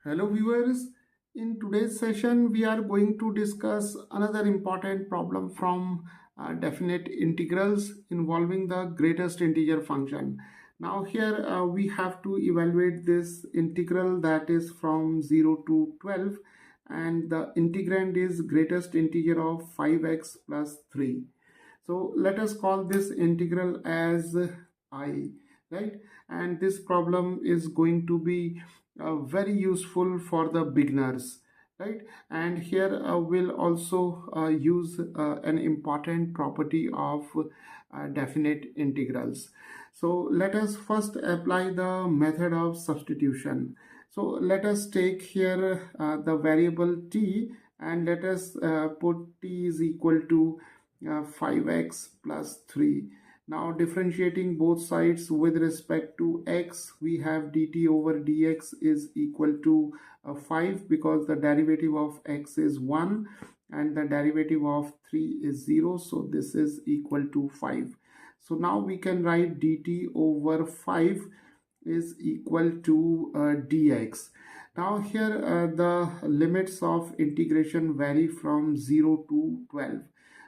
Hello viewers, in today's session we are going to discuss another important problem from definite integrals involving the greatest integer function. Now here we have to evaluate this integral that is from 0 to 12, and the integrand is greatest integer of 5x plus 3. So let us call this integral as I, right? And this problem is going to be very useful for the beginners, right? And here we'll also use an important property of definite integrals. So let us first apply the method of substitution. So let us take here the variable t, and let us put t is equal to 5x plus 3. Now differentiating both sides with respect to x, we have dt over dx is equal to 5, because the derivative of x is 1 and the derivative of 3 is 0, so this is equal to 5. So now we can write dt over 5 is equal to dx. Now here the limits of integration vary from 0 to 12.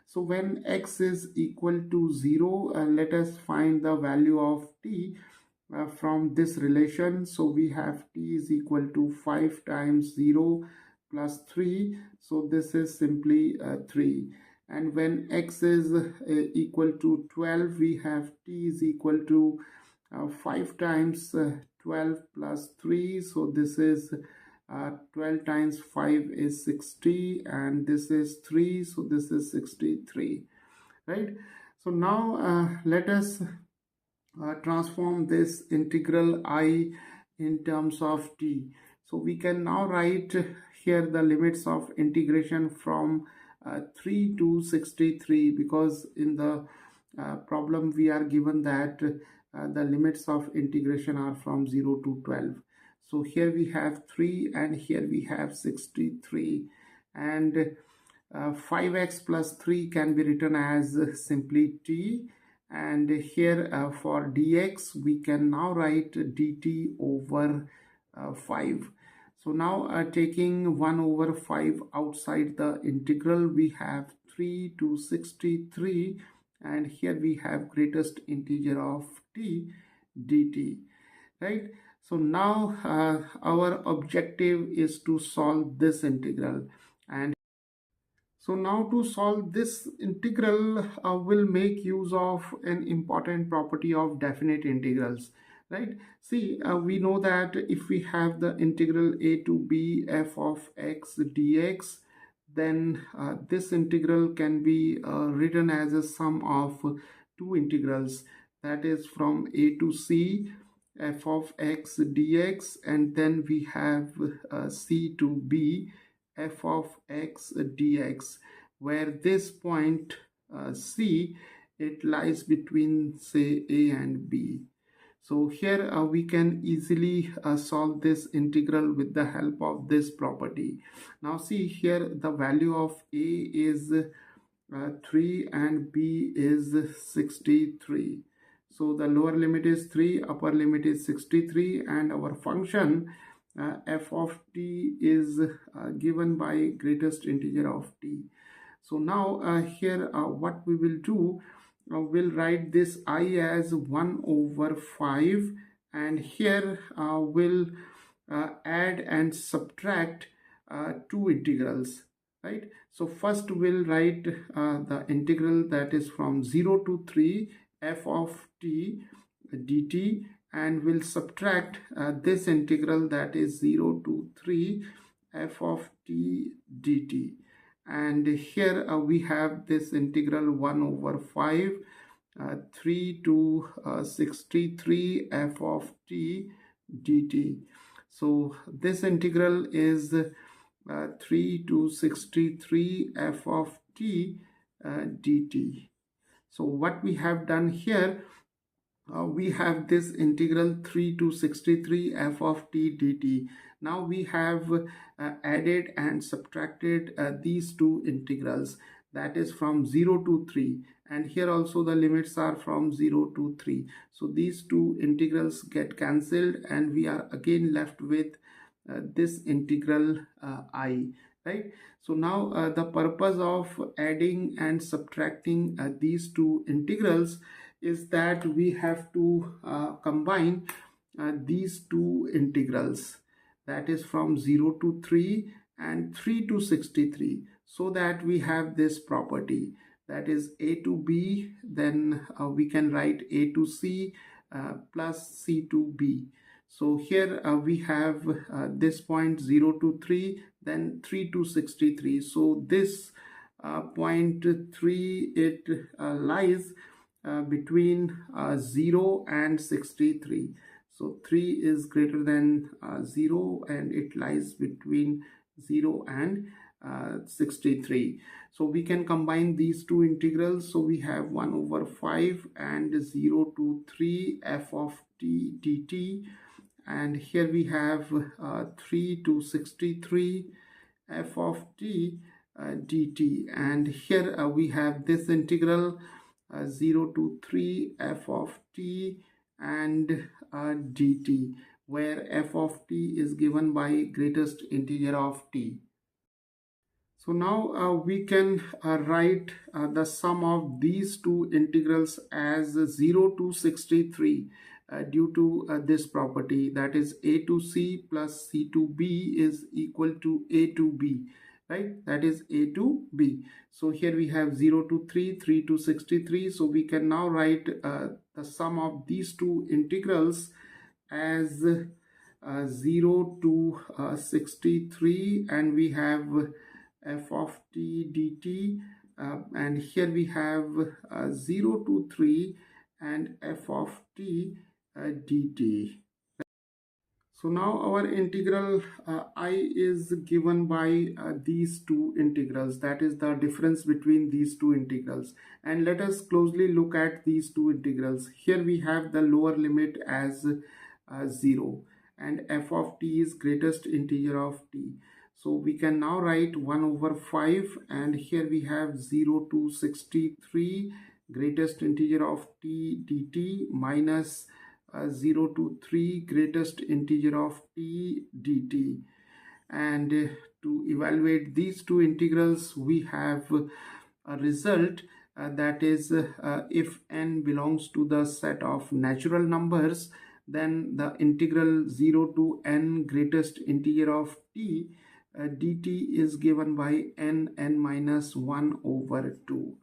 So when x is equal to 0, let us find the value of t from this relation. So we have t is equal to 5 times 0 plus 3. So this is simply 3. And when x is equal to 12, we have t is equal to 5 times 12 plus 3. So this is 12 times 5 is 60, and this is 3, so this is 63, right? So now let us transform this integral I in terms of t. So we can now write here the limits of integration from 3 to 63, because in the problem we are given that the limits of integration are from 0 to 12. So here we have 3 and here we have 63, and 5x plus 3 can be written as simply t, and here for dx we can now write dt over 5. So now taking 1 over 5 outside the integral, we have 3 to 63, and here we have greatest integer of t, dt, right? So now our objective is to solve this integral. And so now to solve this integral, we'll make use of an important property of definite integrals, right? See, we know that if we have the integral a to b f of x dx, then this integral can be written as a sum of two integrals, that is from a to c f of x dx, and then we have c to b f of x dx, where this point c, it lies between say a and b. So here we can easily solve this integral with the help of this property. Now see here, the value of a is 3 and b is 63. So the lower limit is 3, upper limit is 63, and our function f of t is given by greatest integer of t. So now here what we will do, we'll write this I as 1 over 5, and here we'll add and subtract two integrals, right? So first we'll write the integral that is from 0 to 3 f of t dt, and we'll subtract this integral that is 0 to 3 f of t dt. And here we have this integral 1 over 5 3 to 63 f of t dt. So this integral is 3 to 63 f of t dt. So what we have done here, we have this integral 3 to 63 f of t dt. Now we have added and subtracted these two integrals, that is from 0 to 3, and here also the limits are from 0 to 3. So these two integrals get cancelled, and we are again left with this integral I, right? So now the purpose of adding and subtracting these two integrals is that we have to combine these two integrals, that is from 0 to 3 and 3 to 63, so that we have this property, that is a to b, then we can write a to c plus c to b. So here we have this point 0 to 3, then 3 to 63. So this point 3, it lies between 0 and 63. So 3 is greater than 0 and it lies between 0 and 63. So we can combine these two integrals. So we have 1 over 5 and 0 to 3 f of t dt, and here we have 3 to 63 f of t dt, and here we have this integral 0 to 3 f of t and dt, where f of t is given by greatest integer of t. So now we can write the sum of these two integrals as 0 to 63 due to this property, that is a to c plus c to b is equal to a to b, right? That is a to b. So here we have 0 to 3, 3 to 63. So we can now write the sum of these two integrals as 0 to 63, and we have f of t dt, and here we have 0 to 3 and f of t dt. So now our integral I is given by these two integrals, that is the difference between these two integrals. And let us closely look at these two integrals. Here we have the lower limit as 0, and f of t is greatest integer of t. So we can now write 1 over 5, and here we have 0 to 63 greatest integer of t dt minus 0 to 3 greatest integer of t dt. And to evaluate these two integrals, we have a result that is if n belongs to the set of natural numbers, then the integral 0 to n greatest integer of t dt is given by n minus 1 over 2,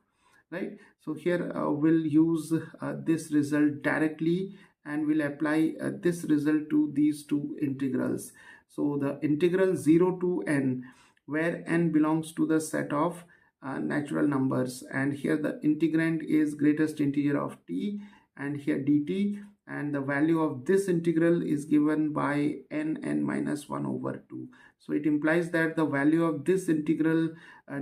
right? So here we'll use this result directly, and we'll apply this result to these two integrals. So the integral 0 to n, where n belongs to the set of natural numbers, and here the integrand is greatest integer of t, and here dt, and the value of this integral is given by n minus 1 over 2. So it implies that the value of this integral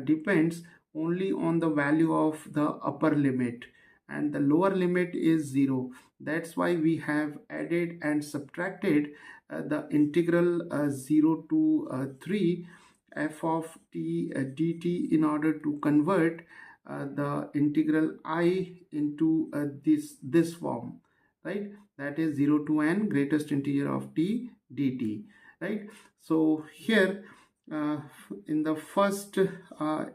depends only on the value of the upper limit, and the lower limit is 0. That's why we have added and subtracted the integral 0 to 3 f of t dt in order to convert the integral I into this form, right? That is 0 to n greatest integer of t dt, right? So here in the first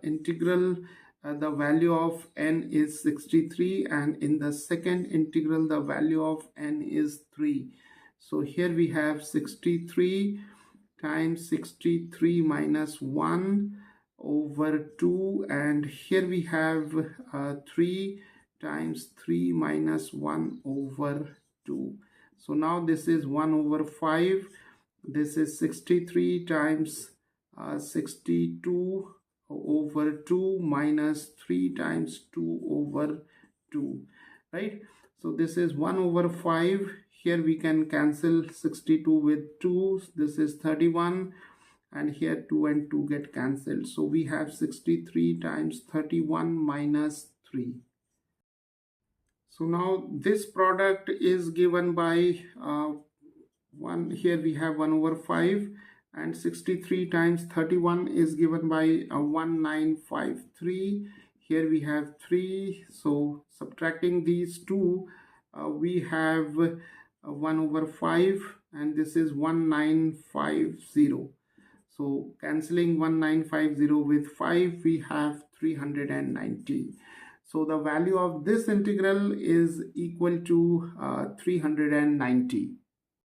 integral the value of n is 63, and in the second integral the value of n is 3. So here we have 63 times 63 minus 1 over 2, and here we have 3 times 3 minus 1 over 2. So now this is 1 over 5. This is 63 times 62 over 2 minus 3 times 2 over 2, right? So this is 1 over 5. Here we can cancel 62 with 2. This is 31, and here 2 and 2 get cancelled. So we have 63 times 31 minus 3. So now this product is given by 1. Here we have 1 over 5, and 63 times 31 is given by 1953. Here we have 3. So subtracting these two, we have 1 over 5, and this is 1950. So cancelling 1950 with 5, we have 390. So the value of this integral is equal to 390.